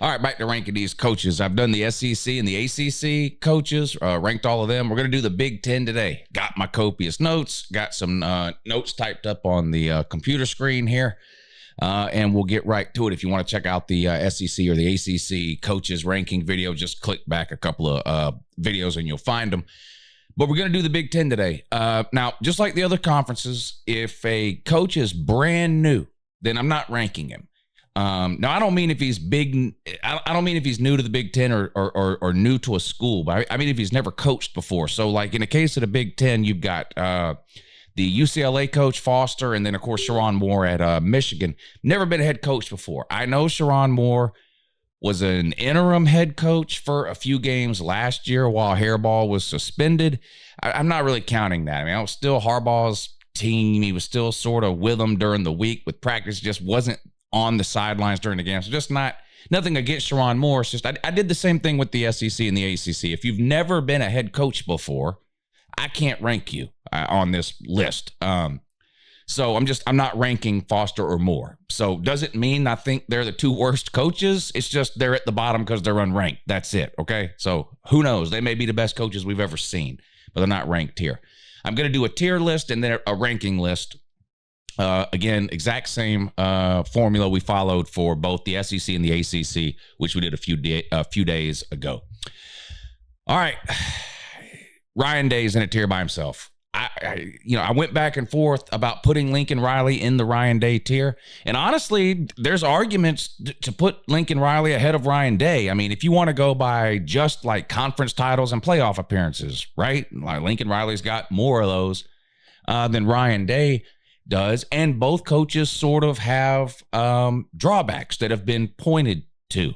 All right, back to ranking these coaches. I've done the SEC and the ACC coaches, ranked all of them. We're going to do the Big Ten today. Got my copious notes, got some notes typed up on the computer screen here, and we'll get right to it. If you want to check out the SEC or the ACC coaches ranking video, just click back a couple of videos and you'll find them. But we're going to do the Big Ten today. Now, just like the other conferences, if a coach is brand new, then I'm not ranking him. Now, I don't mean if he's big. I don't mean if he's new to the Big Ten or new to a school, but I mean if he's never coached before. So, like in the case of the Big Ten, you've got the UCLA coach Foster, and then of course Sherrone Moore at Michigan. Never been a head coach before. I know Sherrone Moore was an interim head coach for a few games last year while Harbaugh was suspended. I'm not really counting that. I mean, I was still Harbaugh's team. He was still sort of with them during the week with practice. Just wasn't on the sidelines during the game. So just nothing against Sherrone Moore. It's just I did the same thing with the SEC and the ACC. If you've never been a head coach before, I can't rank you on this list. So I'm not ranking Foster or Moore. So does it mean I think they're the two worst coaches? It's just they're at the bottom because they're unranked. That's it. Okay. So who knows? They may be the best coaches we've ever seen, but they're not ranked here. I'm going to do a tier list and then a ranking list. Again, exact same formula we followed for both the SEC and the ACC, which we did a few days ago. All right, Ryan Day is in a tier by himself. I went back and forth about putting Lincoln Riley in the Ryan Day tier, and honestly, there's arguments to put Lincoln Riley ahead of Ryan Day. I mean, if you want to go by just like conference titles and playoff appearances, right? Like Lincoln Riley's got more of those than Ryan Day does, and both coaches sort of have drawbacks that have been pointed to,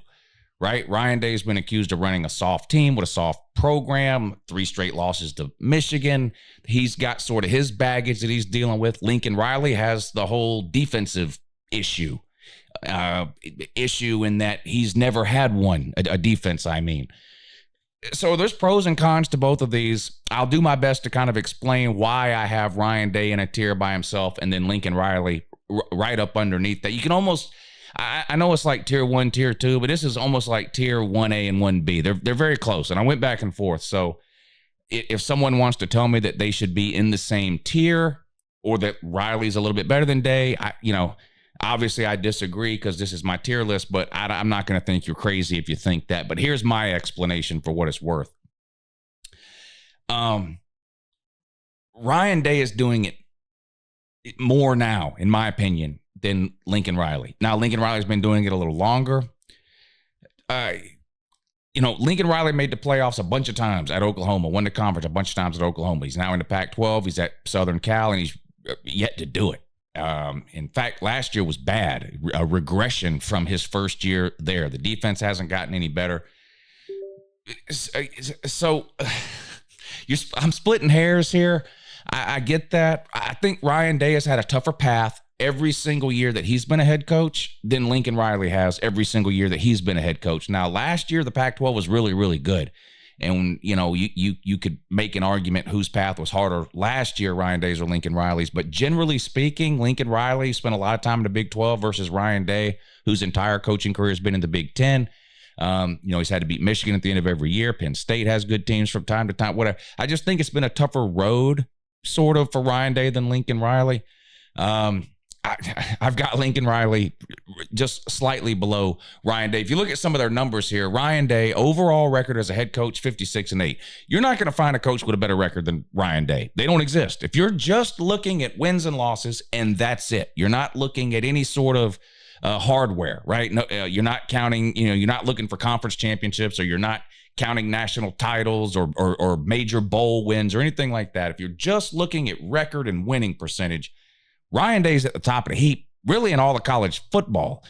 right? Ryan Day's been accused of running a soft team with a soft program, 3 straight losses to Michigan. He's got sort of his baggage that he's dealing with. Lincoln Riley has the whole defensive issue in that he's never had one, a defense, I mean. So there's pros and cons to both of these. I'll do my best to kind of explain why I have Ryan Day in a tier by himself and then Lincoln Riley right up underneath that. You can almost, I know it's like tier 1, tier 2, but this is almost like tier 1A and 1B. They're very close, and I went back and forth. So if someone wants to tell me that they should be in the same tier or that Riley's a little bit better than Day, obviously, I disagree because this is my tier list, but I'm not going to think you're crazy if you think that. But here's my explanation for what it's worth. Ryan Day is doing it more now, in my opinion, than Lincoln Riley. Now, Lincoln Riley's been doing it a little longer. Lincoln Riley made the playoffs a bunch of times at Oklahoma, won the conference a bunch of times at Oklahoma. He's now in the Pac-12. He's at Southern Cal, and he's yet to do it. In fact, last year was bad, a regression from his first year there. The defense hasn't gotten any better. So I'm splitting hairs here. I get that. I think Ryan Day has had a tougher path every single year that he's been a head coach than Lincoln Riley has every single year that he's been a head coach. Now, last year, the Pac-12 was really, really good. And, you could make an argument whose path was harder last year, Ryan Day's or Lincoln Riley's. But generally speaking, Lincoln Riley spent a lot of time in the Big 12 versus Ryan Day, whose entire coaching career has been in the Big 10. He's had to beat Michigan at the end of every year. Penn State has good teams from time to time, whatever. I just think it's been a tougher road sort of for Ryan Day than Lincoln Riley. I've got Lincoln Riley just slightly below Ryan Day. If you look at some of their numbers here, Ryan Day, overall record as a head coach, 56-8. You're not going to find a coach with a better record than Ryan Day. They don't exist. If you're just looking at wins and losses and that's it, you're not looking at any sort of hardware, right? No, you're not counting, you're not looking for conference championships, or you're not counting national titles or major bowl wins or anything like that. If you're just looking at record and winning percentage, Ryan Day's at the top of the heap, really, in all of college football.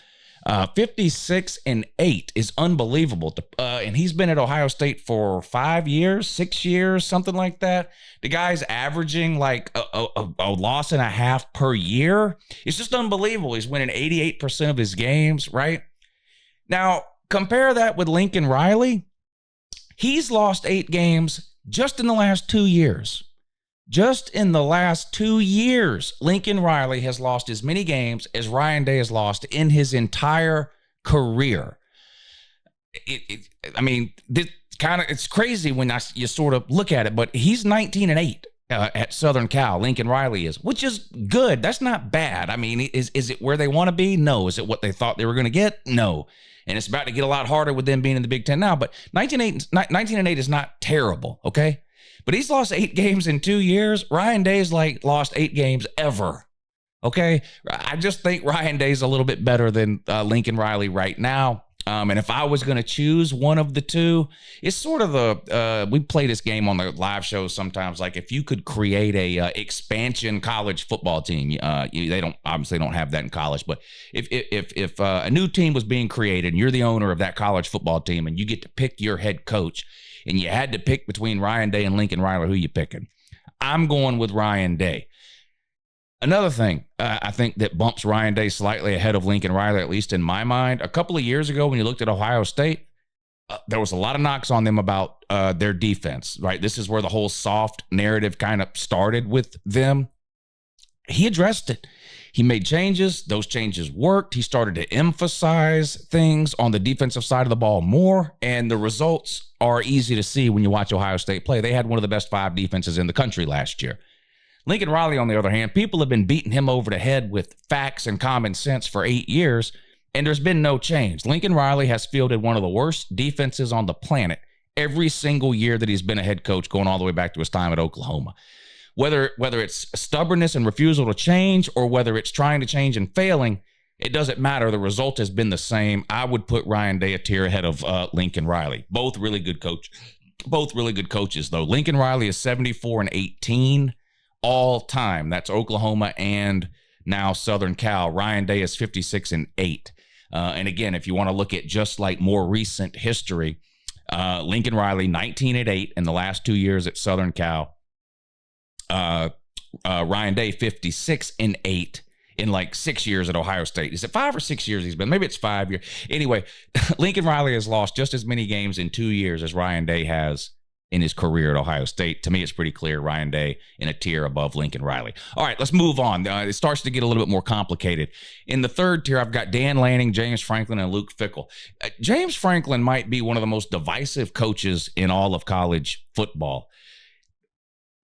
56-8 is unbelievable. And he's been at Ohio State for 5 years, 6 years, something like that. The guy's averaging like a loss and a half per year. It's just unbelievable. He's winning 88% of his games, right? Now, compare that with Lincoln Riley. He's lost 8 games just in the last 2 years. Just in the last 2 years, Lincoln Riley has lost as many games as Ryan Day has lost in his entire career. I mean, this it's crazy when you sort of look at it, but he's 19-8. At Southern Cal, Lincoln Riley is, which is good. That's not bad. I mean, is it where they want to be? No. Is it what they thought they were going to get? No. And it's about to get a lot harder with them being in the Big Ten now. But 19-8 is not terrible, okay? But he's lost 8 games in 2 years. Ryan Day's lost 8 games ever, okay? I just think Ryan Day's a little bit better than Lincoln Riley right now. And if I was going to choose one of the two, it's sort of we play this game on the live shows sometimes. Like if you could create a expansion college football team, they don't have that in college. But if a new team was being created and you're the owner of that college football team and you get to pick your head coach and you had to pick between Ryan Day and Lincoln Riley, who you picking? I'm going with Ryan Day. Another thing I think that bumps Ryan Day slightly ahead of Lincoln Riley, at least in my mind, a couple of years ago when you looked at Ohio State, there was a lot of knocks on them about their defense, right? This is where the whole soft narrative kind of started with them. He addressed it. He made changes. Those changes worked. He started to emphasize things on the defensive side of the ball more, and the results are easy to see when you watch Ohio State play. They had one of the best 5 defenses in the country last year. Lincoln Riley, on the other hand, people have been beating him over the head with facts and common sense for 8 years, and there's been no change. Lincoln Riley has fielded one of the worst defenses on the planet every single year that he's been a head coach, going all the way back to his time at Oklahoma. Whether it's stubbornness and refusal to change or whether it's trying to change and failing, it doesn't matter. The result has been the same. I would put Ryan Day a tier ahead of Lincoln Riley. Both really good coaches, though. Lincoln Riley is 74-18. All time. That's Oklahoma and now Southern Cal. Ryan Day is 56-8. And again, if you want to look at just like more recent history, Lincoln Riley 19-8 in the last 2 years at Southern Cal. Ryan Day 56-8 in like 6 years at Ohio State. Is it 5 or 6 years he's been? Maybe it's 5 years. Anyway, Lincoln Riley has lost just as many games in 2 years as Ryan Day has in his career at Ohio State. To me, it's pretty clear Ryan Day in a tier above Lincoln Riley. All right, let's move on. It starts to get a little bit more complicated. In the third tier, I've got Dan Lanning, James Franklin, and Luke Fickell. James Franklin might be one of the most divisive coaches in all of college football.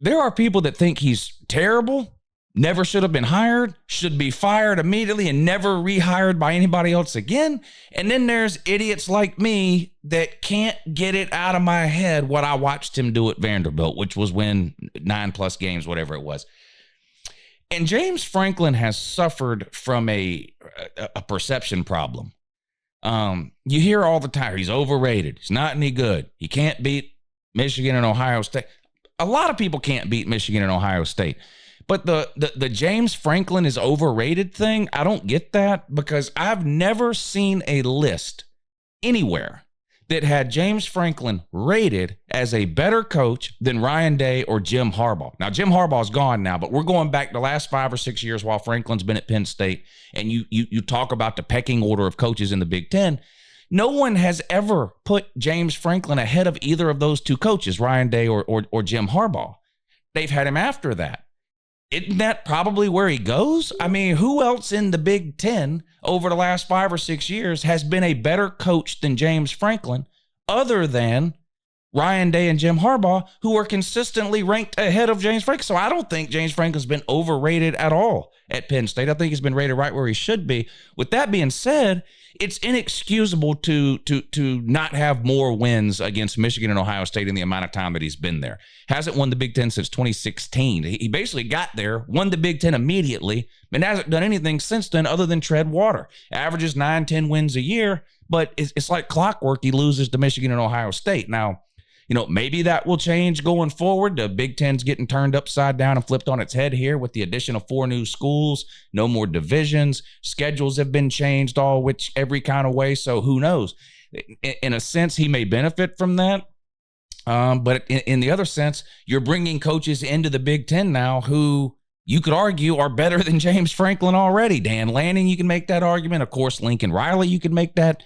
There are people that think he's terrible, never should have been hired, should be fired immediately and never rehired by anybody else again. And then there's idiots like me that can't get it out of my head what I watched him do at Vanderbilt, which was win 9+ games, whatever it was. And James Franklin has suffered from a perception problem. You hear all the time, he's overrated. He's not any good. He can't beat Michigan and Ohio State. A lot of people can't beat Michigan and Ohio State. But the James Franklin is overrated thing, I don't get that, because I've never seen a list anywhere that had James Franklin rated as a better coach than Ryan Day or Jim Harbaugh. Now, Jim Harbaugh's gone now, but we're going back the last 5 or 6 years while Franklin's been at Penn State, and you talk about the pecking order of coaches in the Big Ten. No one has ever put James Franklin ahead of either of those two coaches, Ryan Day or Jim Harbaugh. They've had him after that. Isn't that probably where he goes? I mean, who else in the Big Ten over the last 5 or 6 years has been a better coach than James Franklin other than Ryan Day and Jim Harbaugh, who are consistently ranked ahead of James Franklin? So I don't think James Franklin's been overrated at all at Penn State. I think he's been rated right where he should be. With that being said, it's inexcusable to not have more wins against Michigan and Ohio State in the amount of time that he's been there. Hasn't won the Big Ten since 2016. He basically got there, won the Big Ten immediately, and hasn't done anything since then other than tread water. Averages 9-10 wins a year, but it's like clockwork. He loses to Michigan and Ohio State. Now, maybe that will change going forward. The Big Ten's getting turned upside down and flipped on its head here with the addition of 4 new schools, no more divisions. Schedules have been changed every kind of way, so who knows? In a sense, he may benefit from that. But in the other sense, you're bringing coaches into the Big Ten now who you could argue are better than James Franklin already. Dan Lanning, you can make that argument. Of course, Lincoln Riley, you can make that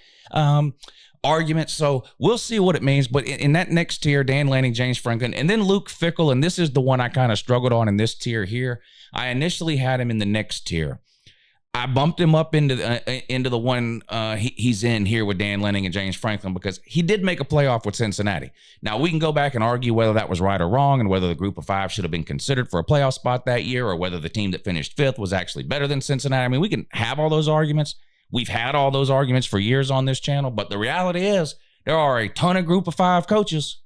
argument. So we'll see what it means. But in that next tier, Dan Lanning, James Franklin, and then Luke Fickell, and this is the one I kind of struggled on in this tier here. I initially had him in the next tier. I bumped him up into the one he's in here with Dan Lanning and James Franklin because he did make a playoff with Cincinnati. Now, we can go back and argue whether that was right or wrong and whether the group of five should have been considered for a playoff spot that year or whether the team that finished fifth was actually better than Cincinnati. I mean, we can have all those arguments. We've had all those arguments for years on this channel, but the reality is there are a ton of group of five coaches.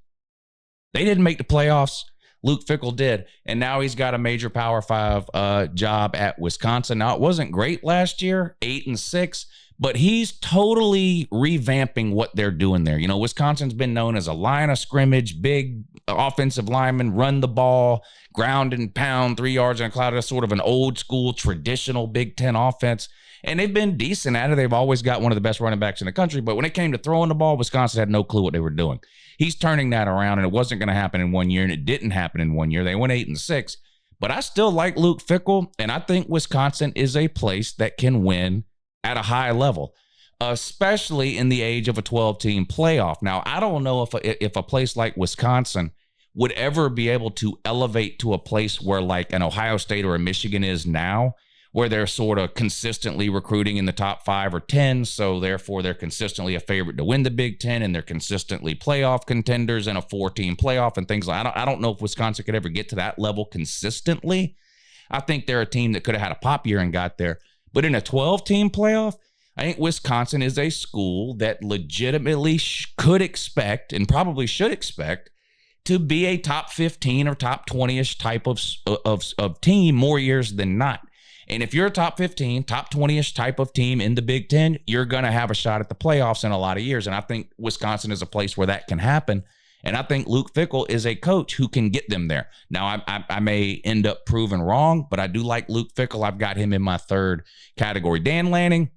They didn't make the playoffs. Luke Fickell did, and now he's got a major Power Five job at Wisconsin. Now, it wasn't great last year, 8-6, but he's totally revamping what they're doing there. You know, Wisconsin's been known as a line of scrimmage, big offensive lineman, run the ball, ground and pound, 3 yards in a cloud. That's sort of an old school, traditional Big Ten offense. And they've been decent at it. They've always got one of the best running backs in the country. But when it came to throwing the ball, Wisconsin had no clue what they were doing. He's turning that around, and it wasn't going to happen in 1 year, and it didn't happen in 1 year. They went 8-6. But I still like Luke Fickell, and I think Wisconsin is a place that can win at a high level, especially in the age of a 12-team playoff. Now, I don't know if a place like Wisconsin would ever be able to elevate to a place where like an Ohio State or a Michigan is now, where they're sort of consistently recruiting in the top 5 or 10. So therefore they're consistently a favorite to win the Big Ten, and they're consistently playoff contenders in a 4-team playoff and things like that. I don't know if Wisconsin could ever get to that level consistently. I think they're a team that could have had a pop year and got there. But in a 12-team playoff, I think Wisconsin is a school that legitimately could expect and probably should expect to be a top 15 or top 20-ish type of team more years than not. And if you're a top 15, top 20-ish type of team in the Big Ten, you're going to have a shot at the playoffs in a lot of years. And I think Wisconsin is a place where that can happen. And I think Luke Fickell is a coach who can get them there. Now, I may end up proven wrong, but I do like Luke Fickell. I've got him in my third category. Dan Lanning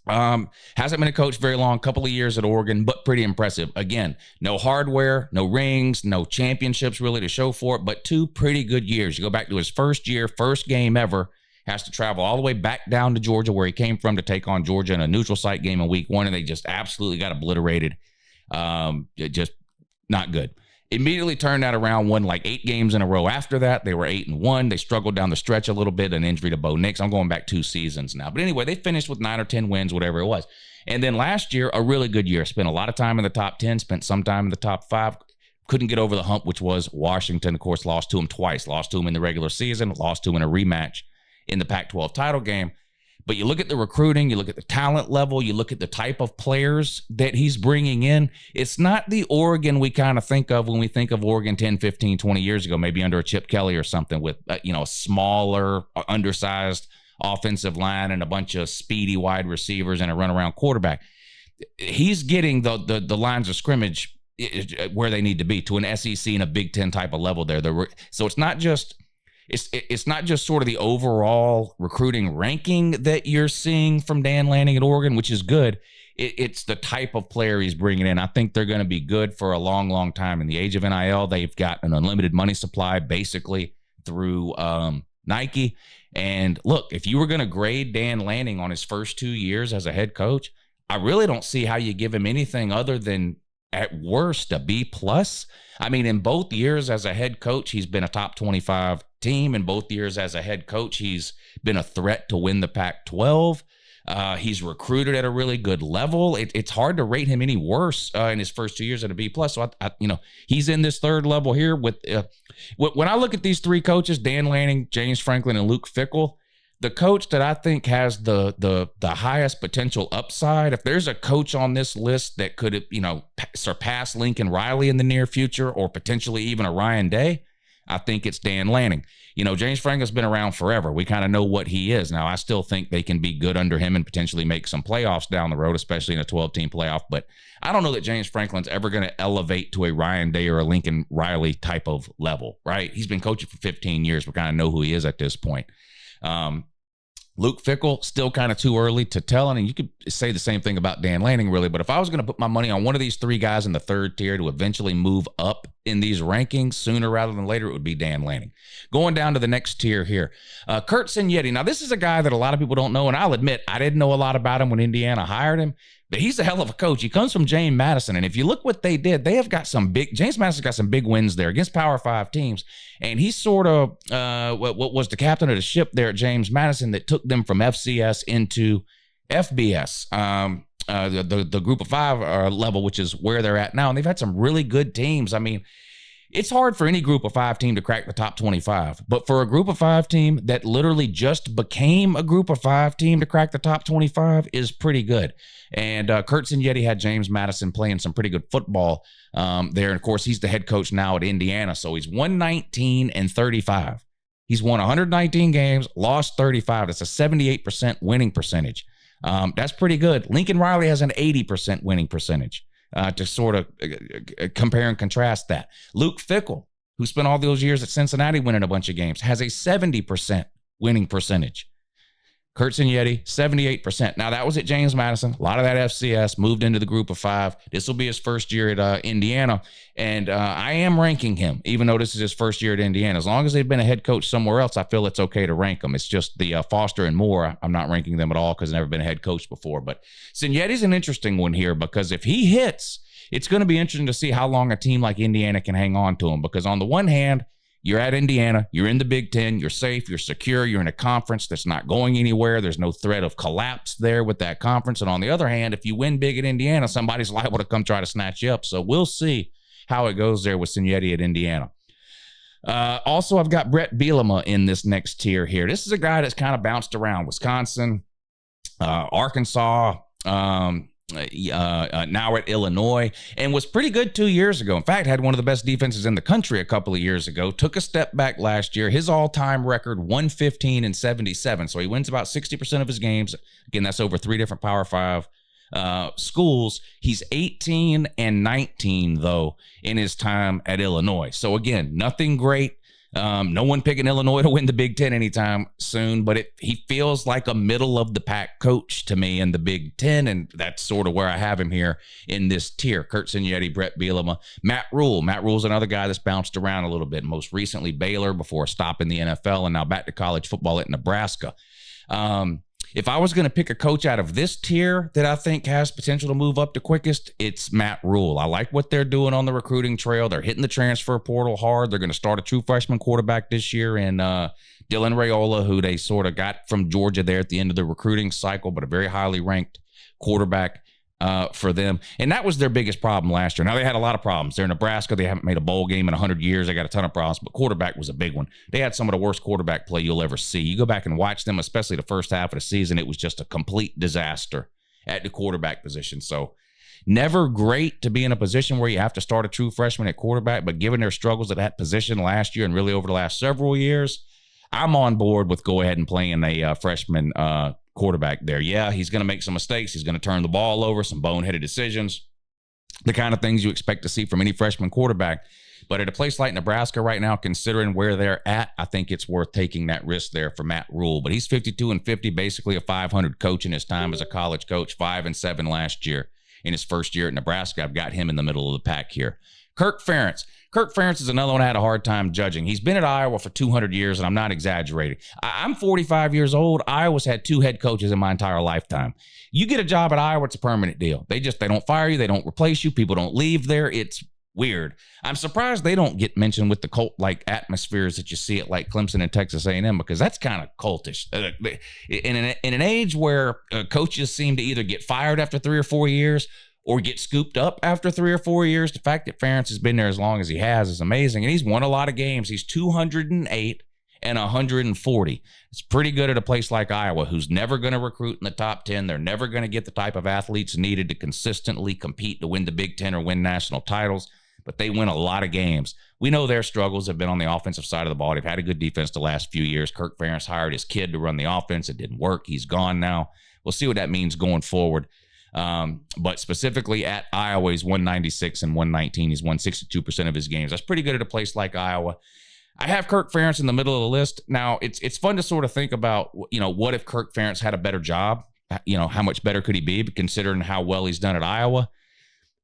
hasn't been a coach very long, couple of years at Oregon, but pretty impressive. Again, no hardware, no rings, no championships really to show for it, but 2 pretty good years. You go back to his first year, first game ever, has to travel all the way back down to Georgia, where he came from, to take on Georgia in a neutral site game in week 1, and they just absolutely got obliterated. Just not good. Immediately turned that around, won like 8 games in a row after that. They were 8-1. They struggled down the stretch a little bit, an injury to Bo Nix. I'm going back 2 seasons now. But anyway, they finished with 9 or 10 wins, whatever it was. And then last year, a really good year. Spent a lot of time in the top 10, spent some time in the top 5. Couldn't get over the hump, which was Washington. Of course, lost to him twice. Lost to him in the regular season, lost to him in a rematch in the Pac-12 title game. But you look at the recruiting, you look at the talent level, you look at the type of players that he's bringing in. It's not the Oregon we kind of think of when we think of Oregon 10, 15, 20 years ago, maybe under a Chip Kelly or something, with a smaller, undersized offensive line and a bunch of speedy wide receivers and a runaround quarterback. He's getting the lines of scrimmage where they need to be, to an SEC and a Big Ten type of level there. So it's not just sort of the overall recruiting ranking that you're seeing from Dan Lanning at Oregon, which is good. It's the type of player he's bringing in. I think they're going to be good for a long, long time. In the age of NIL, they've got an unlimited money supply basically through Nike. And look, if you were going to grade Dan Lanning on his first 2 years as a head coach, I really don't see how you give him anything other than, at worst, a B+. I mean, in both years as a head coach, he's been a top 25 team. In both years as a head coach, he's been a threat to win the Pac-12. He's recruited at a really good level. It's hard to rate him any worse in his first 2 years at a B+. So, he's in this third level here. With when I look at these 3 coaches, Dan Lanning, James Franklin, and Luke Fickell, the coach that I think has the highest potential upside, if there's a coach on this list that could, surpass Lincoln Riley in the near future, or potentially even a Ryan Day, I think it's Dan Lanning. James Franklin's been around forever. We kind of know what he is. Now, I still think they can be good under him and potentially make some playoffs down the road, especially in a 12-team playoff. But I don't know that James Franklin's ever going to elevate to a Ryan Day or a Lincoln Riley type of level, right? He's been coaching for 15 years. We kind of know who he is at this point. Luke Fickell, still kind of too early to tell. And you could say the same thing about Dan Lanning, really. But if I was going to put my money on one of these 3 guys in the third tier to eventually move up in these rankings sooner rather than later, it would be Dan Lanning. Going down to the next tier here, Kurt Signetti. Now, this is a guy that a lot of people don't know, and I'll admit I didn't know a lot about him when Indiana hired him. But he's a hell of a coach. He comes from James Madison. And if you look what they did, they have got James Madison's got some big wins there against Power 5 teams. And he's sort of what was the captain of the ship there at James Madison that took them from FCS into FBS, the group of 5 level, which is where they're at now. And they've had some really good teams. I mean, it's hard for any group of 5 team to crack the top 25, but for a group of 5 team that literally just became a group of 5 team to crack the top 25 is pretty good. And Kurt Signetti had James Madison playing some pretty good football there. And of course, he's the head coach now at Indiana. So he's 119-35. He's won 119 games, lost 35. That's a 78% winning percentage. That's pretty good. Lincoln Riley has an 80% winning percentage. To sort of compare and contrast that. Luke Fickell, who spent all those years at Cincinnati winning a bunch of games, has a 70% winning percentage. Kurt Signetti, 78%. Now, that was at James Madison. A lot of that FCS moved into the group of 5. This will be his first year at Indiana, and I am ranking him, even though this is his first year at Indiana. As long as they've been a head coach somewhere else, I feel it's okay to rank them. It's just the Foster and Moore, I'm not ranking them at all because I've never been a head coach before. But Signetti's an interesting one here because if he hits, it's going to be interesting to see how long a team like Indiana can hang on to him. Because on the one hand, you're at Indiana, you're in the Big Ten, you're safe, you're secure, you're in a conference that's not going anywhere. There's no threat of collapse there with that conference. And on the other hand, if you win big at Indiana, somebody's liable to come try to snatch you up. So we'll see how it goes there with Signetti at Indiana. Also, I've got Brett Bielema in this next tier here. This is a guy that's kind of bounced around. Wisconsin, Arkansas, now at Illinois, and was pretty good 2 years ago. In fact, had one of the best defenses in the country a couple of years ago. Took a step back last year. His all-time record, 115-77. So he wins about 60% of his games. Again, that's over 3 different Power 5 schools. He's 18-19, though, in his time at Illinois. So again, nothing great. No one picking Illinois to win the Big Ten anytime soon, but he feels like a middle of the pack coach to me in the Big Ten, and that's sort of where I have him here in this tier. Kurt Signetti, Brett Bielema, Matt Rule. Matt Rule's another guy that's bounced around a little bit. Most recently Baylor before stopping the NFL, and now back to college football at Nebraska. If I was going to pick a coach out of this tier that I think has potential to move up the quickest, it's Matt Rule. I like what they're doing on the recruiting trail. They're hitting the transfer portal hard. They're going to start a true freshman quarterback this year in Dylan Raiola, who they sort of got from Georgia there at the end of the recruiting cycle, but a very highly ranked quarterback for them. And that was their biggest problem last year. Now, they had a lot of problems. They're in Nebraska. They haven't made a bowl game in 100 years. They got a ton of problems, but quarterback was a big one. They had some of the worst quarterback play you'll ever see. You go back and watch them, especially the first half of the season, it was just a complete disaster at the quarterback position. So never great to be in a position where you have to start a true freshman at quarterback, but given their struggles at that position last year and really over the last several years, I'm on board with go ahead and playing a freshman quarterback there. Yeah, he's going to make some mistakes. He's going to turn the ball over, some boneheaded decisions, the kind of things you expect to see from any freshman quarterback. But at a place like Nebraska right now, considering where they're at, I think it's worth taking that risk there for Matt Rule. But he's 52-50, basically a 500 coach in his time as a college coach, 5-7 last year in his first year at Nebraska. I've got him in the middle of the pack here. Kirk Ferentz. Kirk Ferentz is another one I had a hard time judging. He's been at Iowa for 200 years, and I'm not exaggerating. I'm 45 years old. Iowa's had 2 head coaches in my entire lifetime. You get a job at Iowa, it's a permanent deal. They don't fire you. They don't replace you. People don't leave there. It's weird. I'm surprised they don't get mentioned with the cult-like atmospheres that you see at like Clemson and Texas A&M, because that's kind of cultish. In an age where coaches seem to either get fired after 3 or 4 years or get scooped up after 3 or 4 years, the fact that Ferentz has been there as long as he has is amazing. And he's won a lot of games. He's 208-140. It's pretty good at a place like Iowa, who's never going to recruit in the top 10. They're never going to get the type of athletes needed to consistently compete to win the Big Ten or win national titles, but they win a lot of games. We know their struggles have been on the offensive side of the ball. They've had a good defense the last few years. Kirk Ferentz hired his kid to run the offense. It didn't work. He's gone now. We'll see what that means going forward. But specifically at Iowa, he's 196-119. He's won 62% of his games. That's pretty good at a place like Iowa. I have Kirk Ferentz in the middle of the list. Now, it's fun to sort of think about, what if Kirk Ferentz had a better job? How much better could he be, considering how well he's done at Iowa?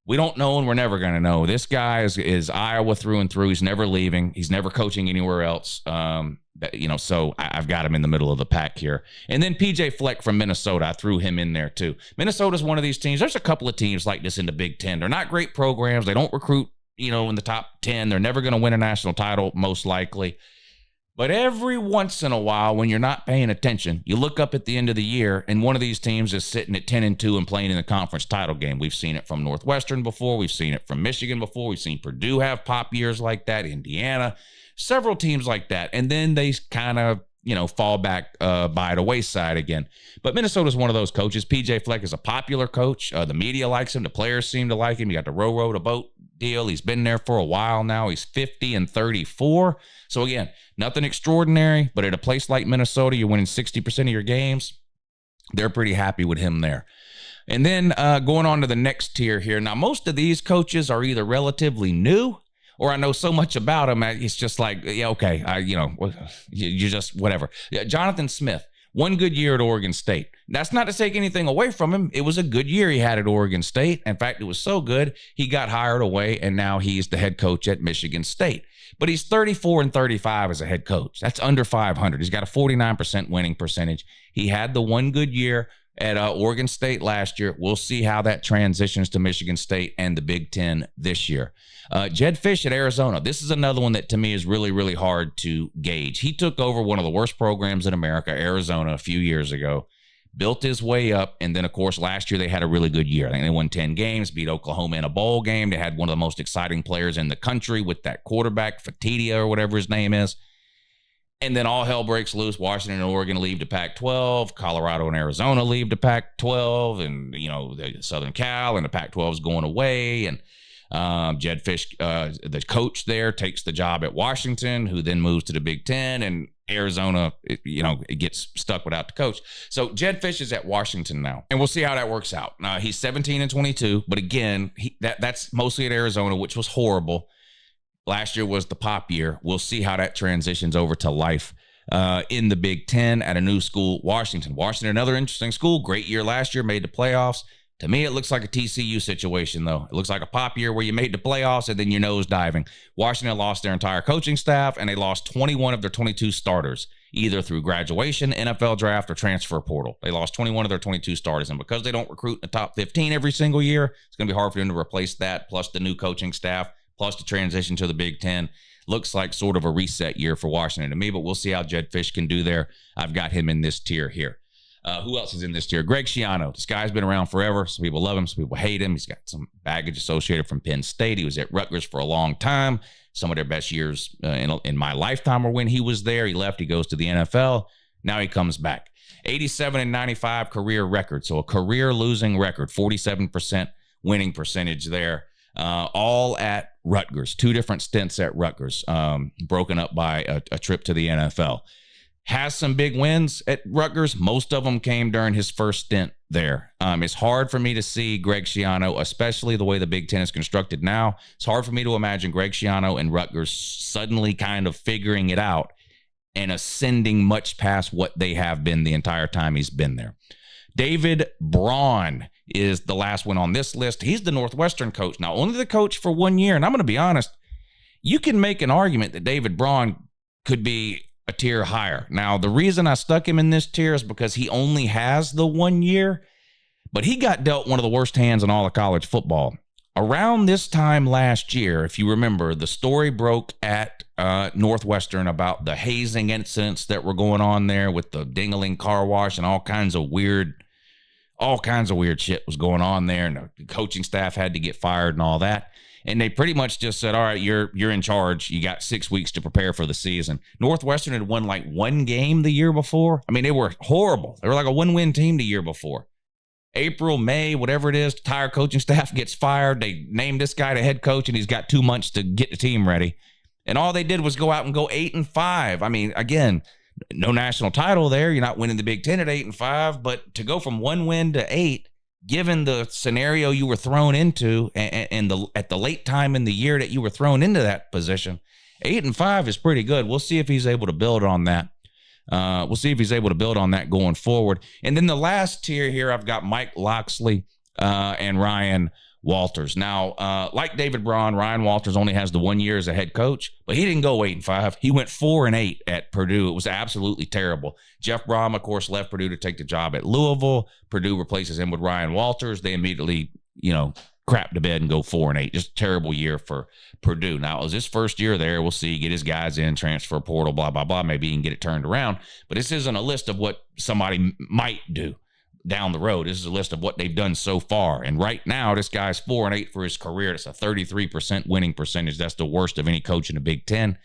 We don't know, and we're never going to know. This guy is Iowa through and through. He's never leaving. He's never coaching anywhere else. So I've got him in the middle of the pack here. And then PJ Fleck from Minnesota, I threw him in there too. Minnesota's one of these teams. There's a couple of teams like this in the Big Ten. They're not great programs. They don't recruit, in the top 10. They're never going to win a national title, most likely. But every once in a while, when you're not paying attention, you look up at the end of the year, and one of these teams is sitting at 10-2 and playing in the conference title game. We've seen it from Northwestern before. We've seen it from Michigan before. We've seen Purdue have pop years like that, Indiana, several teams like that. And then they kind of, fall back by the wayside again. But Minnesota's one of those coaches. PJ Fleck is a popular coach. The media likes him. The players seem to like him. You got the row the boat deal. He's been there for a while now. He's 50-34. So again, nothing extraordinary, but at a place like Minnesota, you're winning 60% of your games. They're pretty happy with him there. And then going on to the next tier here. Now, most of these coaches are either relatively new, or I know so much about them, it's just like, yeah, okay, you just whatever. Yeah, Jonathan Smith, one good year at Oregon State. That's not to take anything away from him. It was a good year he had at Oregon State. In fact, it was so good, he got hired away, and now he's the head coach at Michigan State. But he's 34-35 as a head coach. That's under 500. He's got a 49% winning percentage. He had the one good year at Oregon State last year. We'll see how that transitions to Michigan State and the Big Ten this year. Jed Fish at Arizona. This is another one that to me is really, really hard to gauge. He took over one of the worst programs in America, Arizona, a few years ago, built his way up, and then, of course, last year they had a really good year. I think they won 10 games, beat Oklahoma in a bowl game. They had one of the most exciting players in the country with that quarterback, Fatidia or whatever his name is. And then all hell breaks loose. Washington and Oregon leave to Pac-12. Colorado and Arizona leave to Pac-12. And, the Southern Cal and the Pac-12 is going away. And Jed Fish, the coach there, takes the job at Washington, who then moves to the Big Ten. And Arizona, it gets stuck without the coach. So Jed Fish is at Washington now. And we'll see how that works out. He's 17-22. But again, that's mostly at Arizona, which was horrible. Last year was the pop year. We'll see how that transitions over to life in the Big Ten at a new school, Washington. Washington, another interesting school. Great year last year, made the playoffs. To me, it looks like a TCU situation, though. It looks like a pop year where you made the playoffs and then you're nose diving. Washington lost their entire coaching staff, and they lost 21 of their 22 starters, either through graduation, NFL draft, or transfer portal. They lost 21 of their 22 starters, and because they don't recruit in the top 15 every single year, it's going to be hard for them to replace that, plus the new coaching staff, plus the transition to the Big Ten. Looks like sort of a reset year for Washington to me, but we'll see how Jed Fish can do there. I've got him in this tier here. Who else is in this tier? Greg Schiano. This guy's been around forever. Some people love him. Some people hate him. He's got some baggage associated from Penn State. He was at Rutgers for a long time. Some of their best years in my lifetime were when he was there. He left. He goes to the NFL. Now he comes back. 87-95 career record. So a career losing record. 47% winning percentage there. All at Rutgers. 2 different stints at Rutgers. Broken up by a trip to the NFL. Has some big wins at Rutgers. Most of them came during his first stint there. It's hard for me to see Greg Schiano, especially the way the Big Ten is constructed now. It's hard for me to imagine Greg Schiano and Rutgers suddenly kind of figuring it out and ascending much past what they have been the entire time he's been there. David Braun is the last one on this list. He's the Northwestern coach. Now, only the coach for 1 year, and I'm going to be honest, you can make an argument that David Braun could be a tier higher. Now, the reason I stuck him in this tier is because he only has the 1 year, but he got dealt one of the worst hands in all of college football. Around this time last year, if you remember, the story broke at Northwestern about the hazing incidents that were going on there with the Dingling car wash and all kinds of weird shit was going on there, and the coaching staff had to get fired and all that. And they pretty much just said, all right, you're in charge. You got 6 weeks to prepare for the season. Northwestern had won like 1 game the year before. I mean, they were horrible. They were like a 1-win team the year before. April, May, whatever it is, the entire coaching staff gets fired. They named this guy the head coach, and he's got 2 months to get the team ready. And all they did was go out and go 8-5. I mean, again, no national title there. You're not winning the Big Ten at 8-5, but to go from 1 win to 8, given the scenario you were thrown into and at the late time in the year that you were thrown into that position, 8-5 is pretty good. We'll see if he's able to build on that. We'll see if he's able to build on that going forward. And then the last tier here, I've got Mike Loxley and Ryan Walters. Now, like David Braun, Ryan Walters only has the 1 year as a head coach, but he didn't go 8-5. He went 4-8 at Purdue. It was absolutely terrible. Jeff Brom, of course, left Purdue to take the job at Louisville. Purdue replaces him with Ryan Walters. They immediately, crap to bed and go 4-8. Just a terrible year for Purdue. Now, it was his first year there. We'll see. Get his guys in, transfer portal, blah, blah, blah. Maybe he can get it turned around. But this isn't a list of what somebody might do down the road. This is a list of what they've done so far. And right now, this guy's 4-8 for his career. That's a 33% winning percentage. That's the worst of any coach in the Big Ten.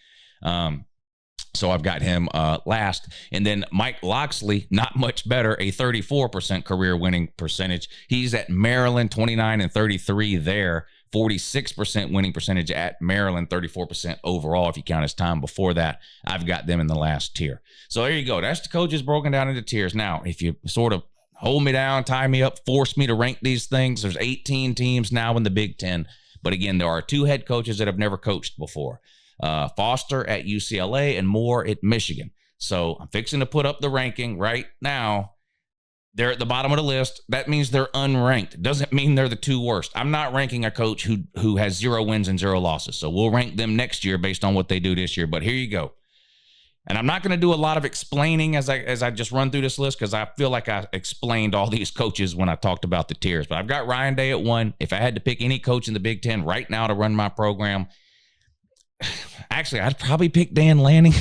So I've got him last. And then Mike Locksley, not much better, a 34% career winning percentage. He's at Maryland, 29-33 there. 46% winning percentage at Maryland, 34% overall if you count his time before that. I've got them in the last tier. So there you go. That's the coaches broken down into tiers. Now, if you sort of hold me down, tie me up, force me to rank these things, there's 18 teams now in the Big Ten. But again, there are 2 head coaches that have never coached before. Foster at UCLA and Moore at Michigan. So I'm fixing to put up the ranking right now. They're at the bottom of the list. That means they're unranked. Doesn't mean they're the 2 worst. I'm not ranking a coach who has 0 wins and 0 losses. So we'll rank them next year based on what they do this year. But here you go. And I'm not going to do a lot of explaining as I just run through this list because I feel like I explained all these coaches when I talked about the tiers. But I've got Ryan Day at 1. If I had to pick any coach in the Big Ten right now to run my program, actually, I'd probably pick Dan Lanning.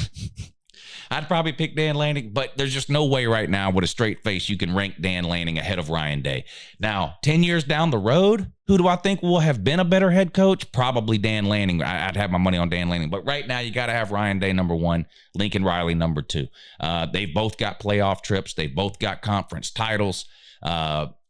But there's just no way right now with a straight face you can rank Dan Lanning ahead of Ryan Day. Now, 10 years down the road, who do I think will have been a better head coach? Probably Dan Lanning. I'd have my money on Dan Lanning. But right now, you got to have Ryan Day number 1, Lincoln Riley number 2. They've both got playoff trips. They've both got conference titles.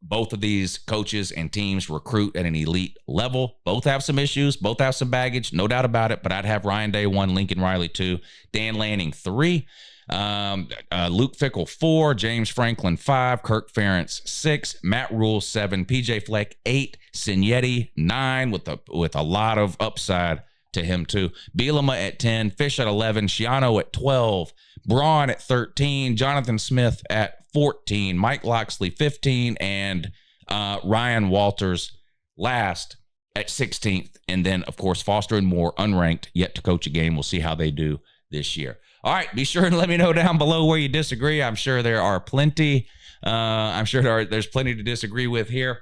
Both of these coaches and teams recruit at an elite level. Both have some issues. Both have some baggage. No doubt about it. But I'd have Ryan Day 1, Lincoln Riley 2, Dan Lanning 3, Luke Fickell 4, James Franklin 5, Kirk Ferentz 6, Matt Rule 7, PJ Fleck 8, Signetti 9 with a lot of upside to him too. Bielema at 10, Fish at 11, Schiano at 12, Braun at 13, Jonathan Smith at 14, Mike Locksley 15, and Ryan Walters last at 16th. And then, of course, Foster and Moore unranked, yet to coach a game. We'll see how they do this year. All right, be sure and let me know down below where you disagree. I'm sure there are plenty. There's plenty to disagree with here.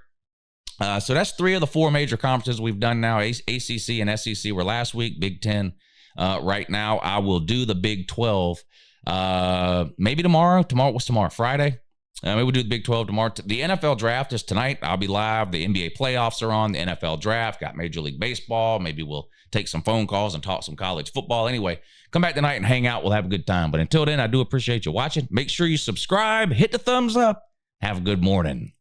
So that's 3 of the 4 major conferences we've done now. ACC and SEC were last week. Big Ten right now. I will do the Big 12 maybe tomorrow. What's tomorrow? Friday? Maybe we'll do the Big 12 tomorrow. The NFL draft is tonight. I'll be live. The NBA playoffs are on. The NFL draft. Got Major League Baseball. Maybe we'll take some phone calls and talk some college football. Anyway, come back tonight and hang out. We'll have a good time. But until then, I do appreciate you watching. Make sure you subscribe. Hit the thumbs up. Have a good morning.